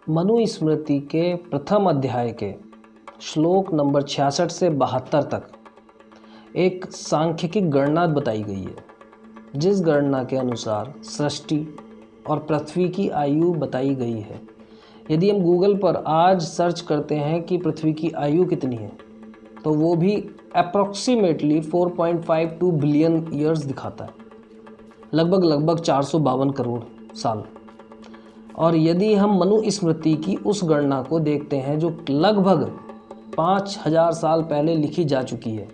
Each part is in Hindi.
मनुस्मृति के प्रथम अध्याय के श्लोक नंबर 66 से 72 तक एक सांख्यिकी गणना बताई गई है, जिस गणना के अनुसार सृष्टि और पृथ्वी की आयु बताई गई है। यदि हम गूगल पर आज सर्च करते हैं कि पृथ्वी की आयु कितनी है, तो वो भी अप्रॉक्सीमेटली 4.52 बिलियन ईयर्स दिखाता है, लगभग 452 करोड़ साल। और यदि हम मनुस्मृति की उस गणना को देखते हैं जो लगभग 5000 साल पहले लिखी जा चुकी है,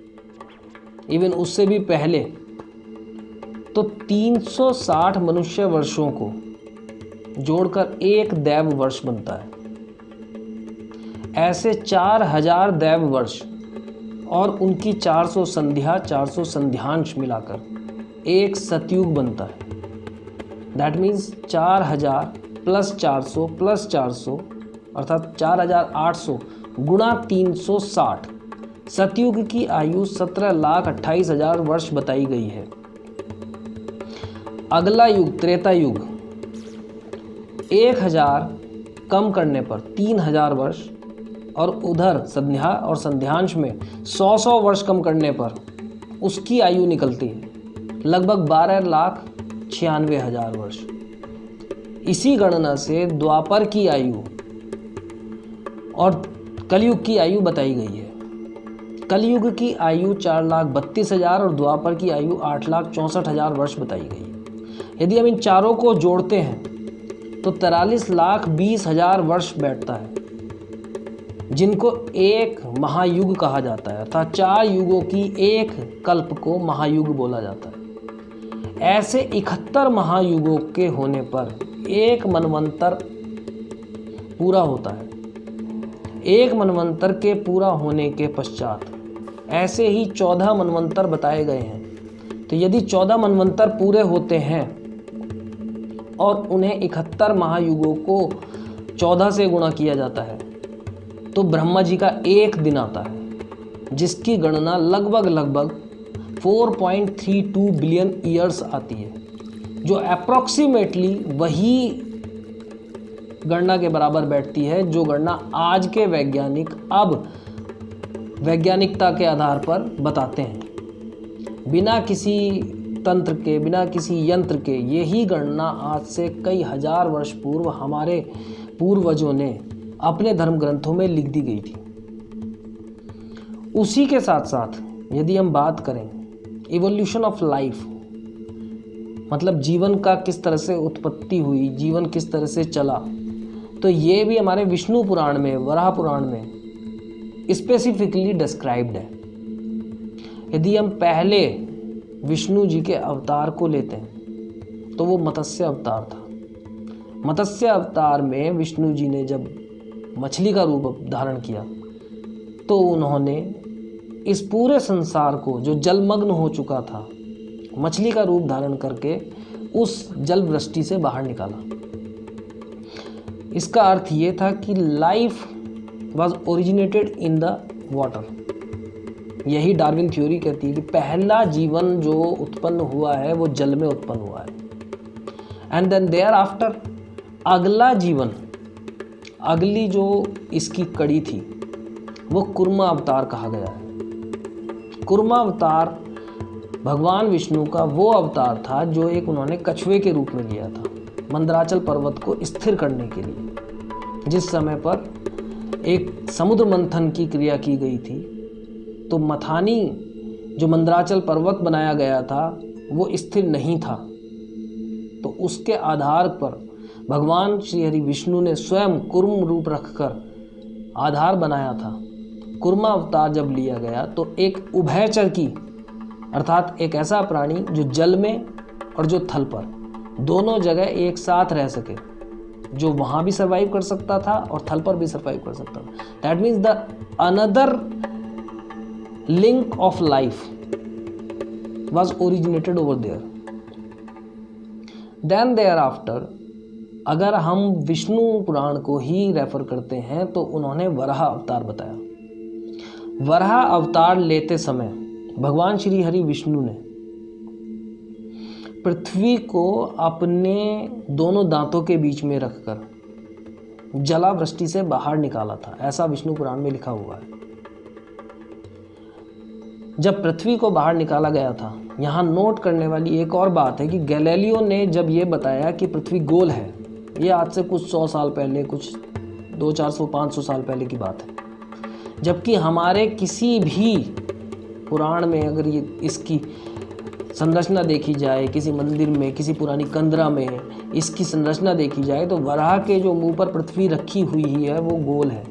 इवन उससे भी पहले, तो 360 मनुष्य वर्षों को जोड़कर एक दैव वर्ष बनता है। ऐसे 4000 दैव वर्ष और उनकी 400 संध्या, 400 संध्यांश मिलाकर एक सतयुग बनता है। दैट मीन्स 4000 प्लस 400 प्लस 400 अर्थात 4800 गुणा 360। सतयुग की आयु 17,28,000 वर्ष बताई गई है। अगला युग त्रेता युग 1000 कम करने पर 3000 वर्ष, और उधर संध्या और संध्यांश में 100 वर्ष कम करने पर उसकी आयु निकलती है लगभग 12,96,000 वर्ष। इसी गणना से द्वापर की आयु और कलयुग की आयु बताई गई है। कलयुग की आयु 4,32,000 और द्वापर की आयु 8,64,000 वर्ष बताई गई है। यदि हम इन चारों को जोड़ते हैं तो 43,20,000 वर्ष बैठता है, जिनको एक महायुग कहा जाता है, अर्थात 4 युगों की एक कल्प को महायुग बोला जाता है। ऐसे 71 महायुगों के होने पर एक मनवंतर पूरा होता है। एक मनवंतर के पूरा होने के पश्चात ऐसे ही 14 मनवंतर बताए गए हैं। तो यदि 14 मनवंतर पूरे होते हैं और उन्हें 71 महायुगों को 14 से गुणा किया जाता है, तो ब्रह्मा जी का एक दिन आता है, जिसकी गणना लगभग 4.32 बिलियन ईयर्स आती है, जो अप्रॉक्सीमेटली वही गणना के बराबर बैठती है जो गणना आज के वैज्ञानिक अब वैज्ञानिकता के आधार पर बताते हैं। बिना किसी तंत्र के, बिना किसी यंत्र के, यही गणना आज से कई हजार वर्ष पूर्व हमारे पूर्वजों ने अपने धर्म ग्रंथों में लिख दी गई थी। उसी के साथ साथ यदि हम बात करें इवोल्यूशन ऑफ लाइफ, मतलब जीवन का किस तरह से उत्पत्ति हुई, जीवन किस तरह से चला, तो ये भी हमारे विष्णु पुराण में, वराह पुराण में स्पेसिफिकली डिस्क्राइब्ड है। यदि हम पहले विष्णु जी के अवतार को लेते हैं तो वो मत्स्य अवतार था। मत्स्य अवतार में विष्णु जी ने जब मछली का रूप धारण किया तो उन्होंने इस पूरे संसार को, जो जलमग्न हो चुका था, मछली का रूप धारण करके उस जल वृष्टि से बाहर निकाला। इसका अर्थ ये था कि life was originated in the water. यही डार्विन थ्योरी कहती है कि पहला जीवन जो उत्पन्न हुआ है वो जल में उत्पन्न हुआ है। एंड देन देयर आफ्टर अगला जीवन, अगली जो इसकी कड़ी थी, वो कुर्मा अवतार कहा गया है। कुर्मा अवतार भगवान विष्णु का वो अवतार था जो एक उन्होंने कछुए के रूप में लिया था, मंदराचल पर्वत को स्थिर करने के लिए। जिस समय पर एक समुद्र मंथन की क्रिया की गई थी, तो मथानी जो मंदराचल पर्वत बनाया गया था वो स्थिर नहीं था। तो उसके आधार पर भगवान श्री हरि विष्णु ने स्वयं कुर्म रूप रखकर आधार बनाया था। कुर्मा अवतार जब लिया गया तो एक उभयचर की, अर्थात एक ऐसा प्राणी जो जल में और जो थल पर दोनों जगह एक साथ रह सके, जो वहाँ भी सर्वाइव कर सकता था और थल पर भी सर्वाइव कर सकता था। That means the another link of life was originated over there. Then thereafter, अगर हम विष्णु पुराण को ही रेफर करते हैं तो उन्होंने वराह अवतार बताया। वराह अवतार लेते समय भगवान श्री हरि विष्णु ने पृथ्वी को अपने दोनों दांतों के बीच में रखकर जलावृष्टि से बाहर निकाला था, ऐसा विष्णु पुराण में लिखा हुआ है। जब पृथ्वी को बाहर निकाला गया था, यहाँ नोट करने वाली एक और बात है कि गैलीलियो ने जब ये बताया कि पृथ्वी गोल है, ये आज से कुछ 100 साल पहले, कुछ 200-400-500 साल पहले की बात है, जबकि हमारे किसी भी पुराण में अगर ये इसकी संरचना देखी जाए, किसी मंदिर में, किसी पुरानी कंदरा में इसकी संरचना देखी जाए, तो वराह के जो मुंह पर पृथ्वी रखी हुई है वो गोल है।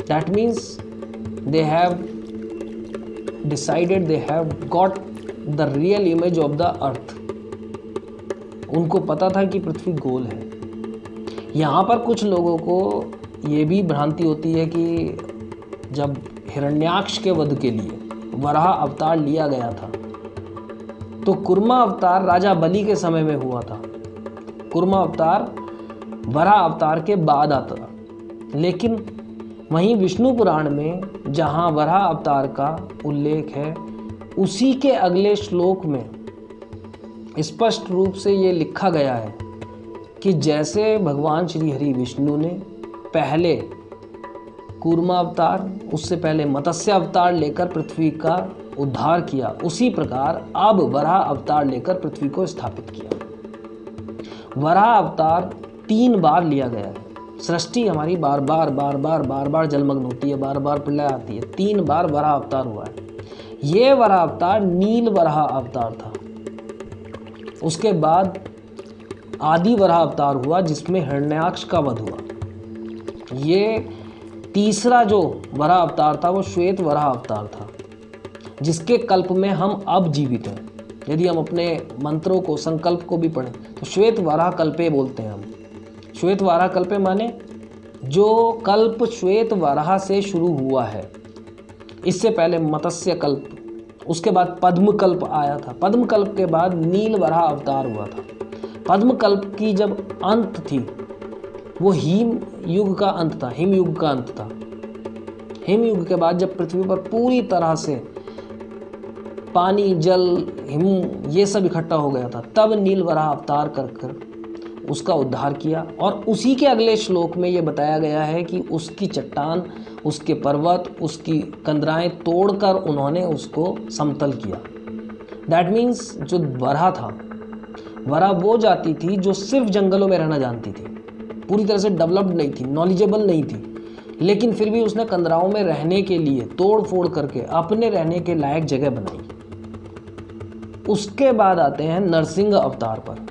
That means they have decided, they have got the real image of the earth. उनको पता था कि पृथ्वी गोल है। यहाँ पर कुछ लोगों को ये भी भ्रांति होती है कि जब हिरण्याक्ष के वध के लिए वराह अवतार लिया गया था तो कुर्मा अवतार राजा बलि के समय में हुआ था। कुर्मा अवतार वराह अवतार के बाद आता था, लेकिन वहीं विष्णु पुराण में जहाँ वराह अवतार का उल्लेख है, उसी के अगले श्लोक में स्पष्ट रूप से ये लिखा गया है कि जैसे भगवान श्री हरि विष्णु ने पहले कूर्मा अवतार, उससे पहले मत्स्य अवतार लेकर पृथ्वी का उद्धार किया, उसी प्रकार अब वराह अवतार लेकर पृथ्वी को स्थापित किया। वराह अवतार 3 बार लिया गया है। सृष्टि हमारी बार बार जलमग्न होती है, बार बार प्रलय आती है, 3 बार वराह अवतार हुआ है। ये वराह अवतार नील वराह अवतार था। उसके बाद आदि वराह अवतार हुआ जिसमें हिरण्याक्ष का वध हुआ। ये तीसरा जो वराह अवतार था वो श्वेत वराह अवतार था, जिसके कल्प में हम अब जीवित हैं। यदि हम अपने मंत्रों को, संकल्प को भी पढ़ें तो श्वेत वराह कल्पे बोलते हैं हम। श्वेत वराह कल्पे माने जो कल्प श्वेत वराह से शुरू हुआ है। इससे पहले मत्स्य कल्प, उसके बाद पद्म कल्प आया था। पद्म कल्प के बाद नील वराह अवतार हुआ था। पद्म कल्प की जब अंत थी वो हिम युग का अंत था, हिम युग का अंत था। हिम युग के बाद जब पृथ्वी पर पूरी तरह से पानी, जल, हिम ये सब इकट्ठा हो गया था, तब नील वराह अवतार कर उसका उद्धार किया। और उसी के अगले श्लोक में ये बताया गया है कि उसकी चट्टान, उसके पर्वत, उसकी कंदराएं तोड़कर उन्होंने उसको समतल किया। दैट मीन्स जो वराह था, वराह वो जाति थी जो सिर्फ जंगलों में रहना जानती थी, पूरी तरह से डेवलप्ड नहीं थी, नॉलेजेबल नहीं थी, लेकिन फिर भी उसने कंदराओं में रहने के लिए तोड़ फोड़ करके अपने रहने के लायक जगह बनाई। उसके बाद आते हैं नरसिंह अवतार पर।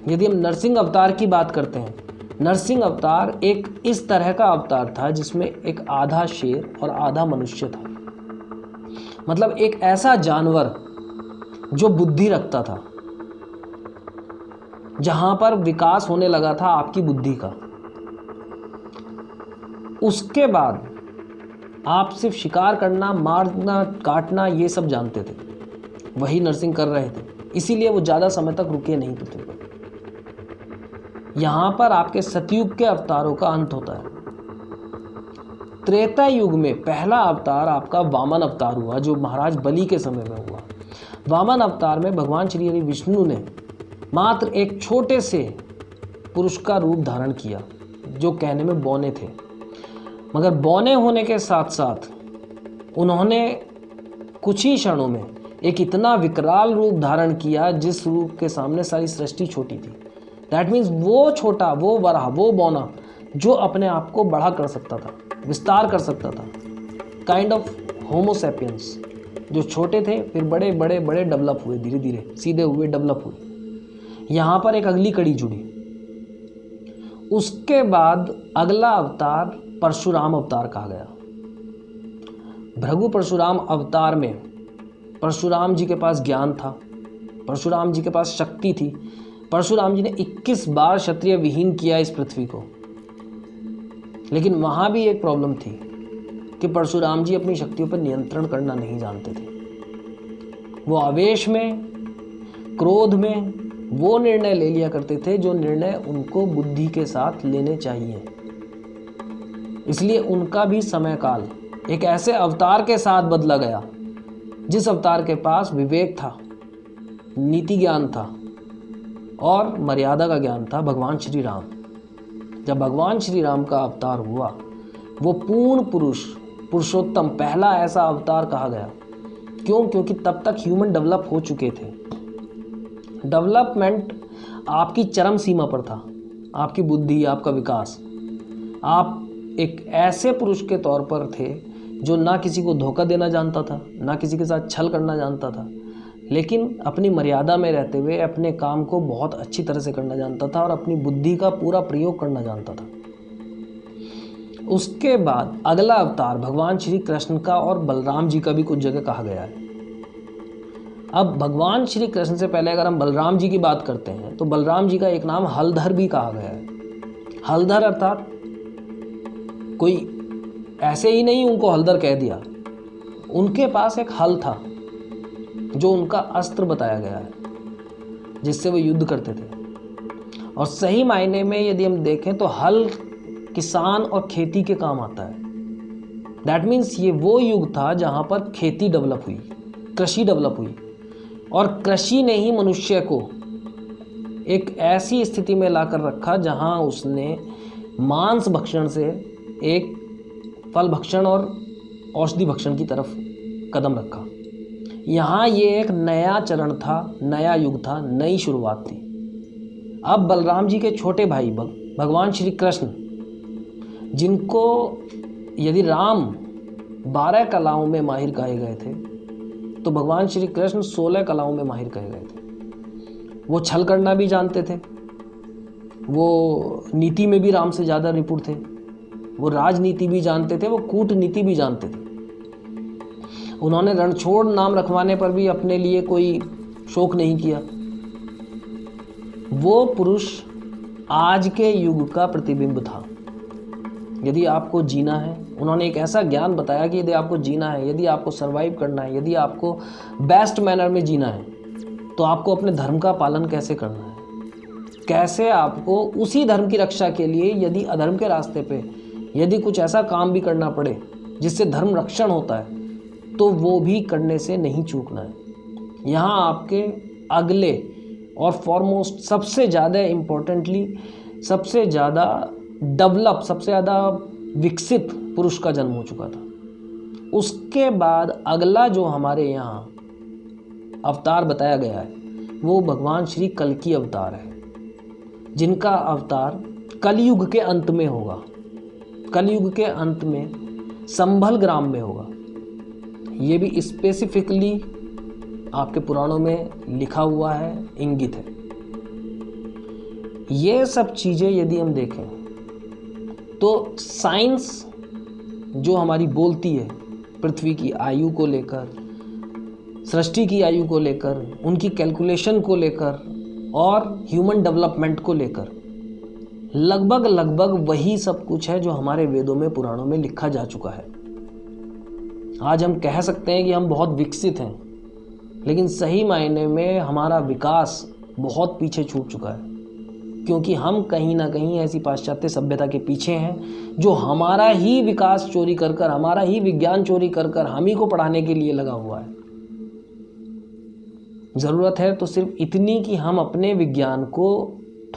यदि हम नरसिंह अवतार की बात करते हैं, नरसिंह अवतार एक इस तरह का अवतार था जिसमें एक आधा शेर और आधा मनुष्य था। मतलब एक ऐसा जानवर जो बुद्धि रखता था, जहां पर विकास होने लगा था आपकी बुद्धि का। उसके बाद आप सिर्फ शिकार करना, मारना, काटना ये सब जानते थे, वही नरसिंह कर रहे थे। इसीलिए वो ज़्यादा समय तक रुके नहीं पृथ्वी पर। यहाँ पर आपके सतयुग के अवतारों का अंत होता है। त्रेता युग में पहला अवतार आपका वामन अवतार हुआ, जो महाराज बलि के समय में हुआ। वामन अवतार में भगवान श्री हरि विष्णु ने मात्र एक छोटे से पुरुष का रूप धारण किया, जो कहने में बौने थे, मगर बौने होने के साथ साथ उन्होंने कुछ ही क्षणों में एक इतना विकराल रूप धारण किया जिस रूप के सामने सारी सृष्टि छोटी थी। दैट मीन्स वो छोटा, वो वराह, वो बौना जो अपने आप को बड़ा कर सकता था, विस्तार कर सकता था, काइंड ऑफ होमोसेपियंस, जो छोटे थे फिर बड़े बड़े बड़े डेवलप हुए, धीरे धीरे सीधे हुए, डेवलप हुए। यहाँ पर एक अगली कड़ी जुड़ी। उसके बाद अगला अवतार परशुराम अवतार कहा गया। भृगु परशुराम अवतार में परशुराम जी के पास ज्ञान था, परशुराम जी के पास शक्ति थी। परशुराम जी ने 21 बार क्षत्रिय विहीन किया इस पृथ्वी को। लेकिन वहाँ भी एक प्रॉब्लम थी कि परशुराम जी अपनी शक्तियों पर नियंत्रण करना नहीं जानते थे। वो आवेश में, क्रोध में वो निर्णय ले लिया करते थे जो निर्णय उनको बुद्धि के साथ लेने चाहिए। इसलिए उनका भी समय काल एक ऐसे अवतार के साथ बदला गया जिस अवतार के पास विवेक था, नीति ज्ञान था और मर्यादा का ज्ञान था, भगवान श्री राम। जब भगवान श्री राम का अवतार हुआ, वो पूर्ण पुरुष, पुरुषोत्तम, पहला ऐसा अवतार कहा गया। क्यों? क्योंकि तब तक ह्यूमन डेवलप हो चुके थे। डेवलपमेंट आपकी चरम सीमा पर था, आपकी बुद्धि, आपका विकास। आप एक ऐसे पुरुष के तौर पर थे जो ना किसी को धोखा देना जानता था, ना किसी के साथ छल करना जानता था, लेकिन अपनी मर्यादा में रहते हुए अपने काम को बहुत अच्छी तरह से करना जानता था और अपनी बुद्धि का पूरा प्रयोग करना जानता था। उसके बाद अगला अवतार भगवान श्री कृष्ण का और बलराम जी का भी कुछ जगह कहा गया है। अब भगवान श्री कृष्ण से पहले अगर हम बलराम जी की बात करते हैं तो बलराम जी का एक नाम हलधर भी कहा गया है। हलधर अर्थात कोई ऐसे ही नहीं उनको हलधर कह दिया, उनके पास एक हल था जो उनका अस्त्र बताया गया है, जिससे वो युद्ध करते थे। और सही मायने में यदि हम देखें तो हल किसान और खेती के काम आता है। दैट मीन्स ये वो युग था जहाँ पर खेती डेवलप हुई, कृषि डेवलप हुई, और कृषि ने ही मनुष्य को एक ऐसी स्थिति में लाकर रखा जहाँ उसने मांस भक्षण से एक फल भक्षण और औषधि भक्षण की तरफ कदम रखा। यहाँ ये एक नया चरण था, नया युग था, नई शुरुआत थी। अब बलराम जी के छोटे भाई भगवान श्री कृष्ण, जिनको यदि राम 12 कलाओं में माहिर कहे गए थे तो भगवान श्री कृष्ण 16 कलाओं में माहिर कहे गए थे। वो छल करना भी जानते थे, वो नीति में भी राम से ज़्यादा निपुण थे, वो राजनीति भी जानते थे, वो कूटनीति भी जानते थे। उन्होंने रणछोड़ नाम रखवाने पर भी अपने लिए कोई शोक नहीं किया। वो पुरुष आज के युग का प्रतिबिंब था। यदि आपको जीना है, उन्होंने एक ऐसा ज्ञान बताया कि यदि आपको जीना है, यदि आपको सरवाइव करना है, यदि आपको बेस्ट मैनर में जीना है, तो आपको अपने धर्म का पालन कैसे करना है, कैसे आपको उसी धर्म की रक्षा के लिए यदि अधर्म के रास्ते पे यदि कुछ ऐसा काम भी करना पड़े जिससे धर्म रक्षण होता है तो वो भी करने से नहीं चूकना है। यहाँ आपके अगले और फॉरमोस्ट सबसे ज़्यादा इम्पोर्टेंटली सबसे ज़्यादा डेवलप, सबसे ज़्यादा विकसित पुरुष का जन्म हो चुका था। उसके बाद अगला जो हमारे यहाँ अवतार बताया गया है वो भगवान श्री कल्कि अवतार है, जिनका अवतार कलयुग के अंत में होगा। कलयुग के अंत में संभल ग्राम में होगा। ये भी स्पेसिफिकली आपके पुराणों में लिखा हुआ है, इंगित है। ये सब चीज़ें यदि हम देखें तो साइंस जो हमारी बोलती है पृथ्वी की आयु को लेकर, सृष्टि की आयु को लेकर, उनकी कैलकुलेशन को लेकर और ह्यूमन डेवलपमेंट को लेकर, लगभग वही सब कुछ है जो हमारे वेदों में, पुराणों में लिखा जा चुका है। आज हम कह सकते हैं कि हम बहुत विकसित हैं, लेकिन सही मायने में हमारा विकास बहुत पीछे छूट चुका है, क्योंकि हम कहीं ना कहीं ऐसी पाश्चात्य सभ्यता के पीछे हैं जो हमारा ही विकास चोरी कर कर, हमारा ही विज्ञान चोरी कर कर हम ही को पढ़ाने के लिए लगा हुआ है। ज़रूरत है तो सिर्फ इतनी कि हम अपने विज्ञान को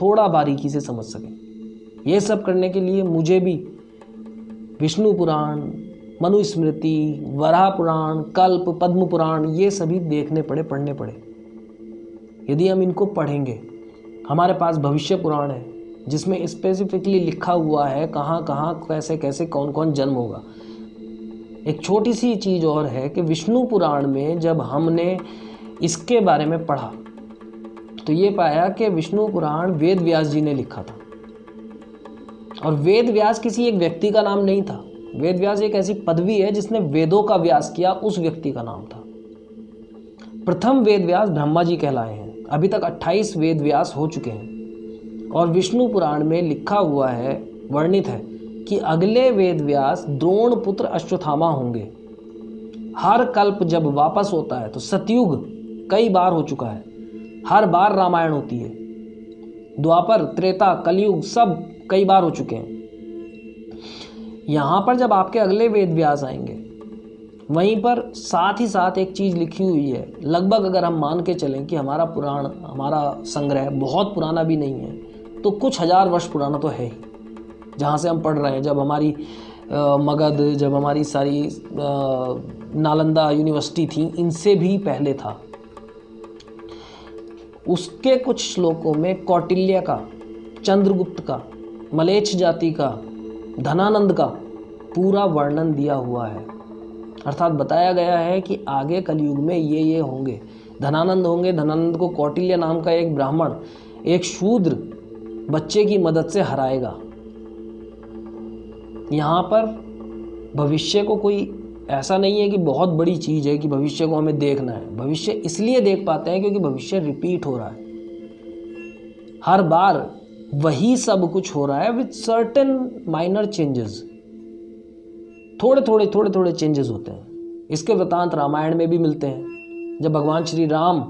थोड़ा बारीकी से समझ सकें। ये सब करने के लिए मुझे भी विष्णु पुराण, मनुस्मृति, वराह पुराण, कल्प, पद्म पुराण ये सभी देखने पड़े, पढ़ने पड़े। यदि हम इनको पढ़ेंगे, हमारे पास भविष्य पुराण है जिसमें स्पेसिफिकली लिखा हुआ है कहाँ कहाँ कैसे कैसे कौन कौन जन्म होगा। एक छोटी सी चीज़ और है कि विष्णु पुराण में जब हमने इसके बारे में पढ़ा तो ये पाया कि विष्णु पुराण वेद व्यास जी ने लिखा था। और वेद व्यास किसी एक व्यक्ति का नाम नहीं था। वेद व्यास एक ऐसी पदवी है जिसने वेदों का व्यास किया, उस व्यक्ति का नाम था। प्रथम वेद व्यास ब्रह्मा जी कहलाए हैं। अभी तक 28 वेद व्यास हो चुके हैं और विष्णु पुराण में लिखा हुआ है, वर्णित है कि अगले वेद व्यास द्रोण पुत्र अश्वत्थामा होंगे। हर कल्प जब वापस होता है तो सतयुग कई बार हो चुका है, हर बार रामायण होती है। द्वापर, त्रेता, कलयुग सब कई बार हो चुके हैं। यहाँ पर जब आपके अगले वेद व्यास आएंगे, वहीं पर साथ ही साथ एक चीज़ लिखी हुई है। लगभग अगर हम मान के चलें कि हमारा पुराण, हमारा संग्रह बहुत पुराना भी नहीं है तो कुछ हजार वर्ष पुराना तो है ही। जहाँ से हम पढ़ रहे हैं, जब हमारी मगध, जब हमारी सारी नालंदा यूनिवर्सिटी थी, इनसे भी पहले था। उसके कुछ श्लोकों में कौटिल्य का, चंद्रगुप्त का, मलेच्छ जाति का, धनानंद का पूरा वर्णन दिया हुआ है। अर्थात बताया गया है कि आगे कलयुग में ये होंगे, धनानंद होंगे। धनानंद को कौटिल्य नाम का एक ब्राह्मण एक शूद्र बच्चे की मदद से हराएगा। यहाँ पर भविष्य को कोई ऐसा नहीं है कि बहुत बड़ी चीज़ है कि भविष्य को हमें देखना है। भविष्य इसलिए देख पाते हैं क्योंकि भविष्य रिपीट हो रहा है, हर बार वही सब कुछ हो रहा है विद सर्टेन माइनर चेंजेस। थोड़े थोड़े चेंजेस होते हैं। इसके वृतांत रामायण में भी मिलते हैं। जब भगवान श्री राम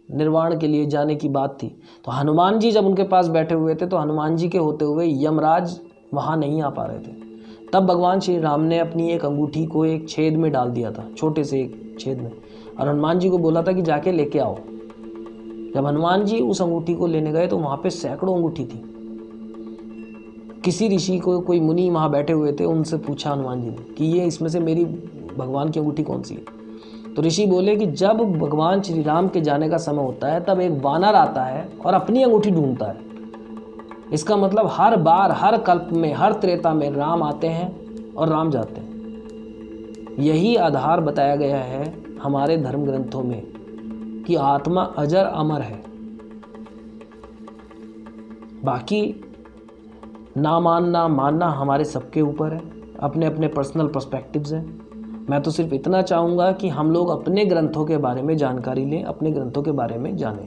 निर्वाण के लिए जाने की बात थी तो हनुमान जी जब उनके पास बैठे हुए थे तो हनुमान जी के होते हुए यमराज वहाँ नहीं आ पा रहे थे। तब भगवान श्री राम ने अपनी एक अंगूठी को एक छेद में डाल दिया था, छोटे से एक छेद में, और हनुमान जी को बोला था कि जाके लेके आओ। जब हनुमान जी उस अंगूठी को लेने गए तो वहाँ पे सैकड़ों अंगूठी थी। किसी ऋषि को, कोई मुनि वहाँ बैठे हुए थे, उनसे पूछा हनुमान जी ने कि ये इसमें से मेरी भगवान की अंगूठी कौन सी है। तो ऋषि बोले कि जब भगवान श्री राम के जाने का समय होता है तब एक वानर आता है और अपनी अंगूठी ढूंढता है। इसका मतलब हर बार, हर कल्प में, हर त्रेता में राम आते हैं और राम जाते हैं। यही आधार बताया गया है हमारे धर्म ग्रंथों में कि आत्मा अजर अमर है। बाकी ना मानना मानना हमारे सबके ऊपर है, अपने अपने पर्सनल पर्सपेक्टिव्स हैं। मैं तो सिर्फ इतना चाहूँगा कि हम लोग अपने ग्रंथों के बारे में जानकारी लें, अपने ग्रंथों के बारे में जानें।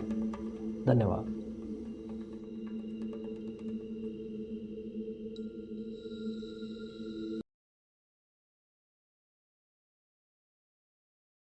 धन्यवाद।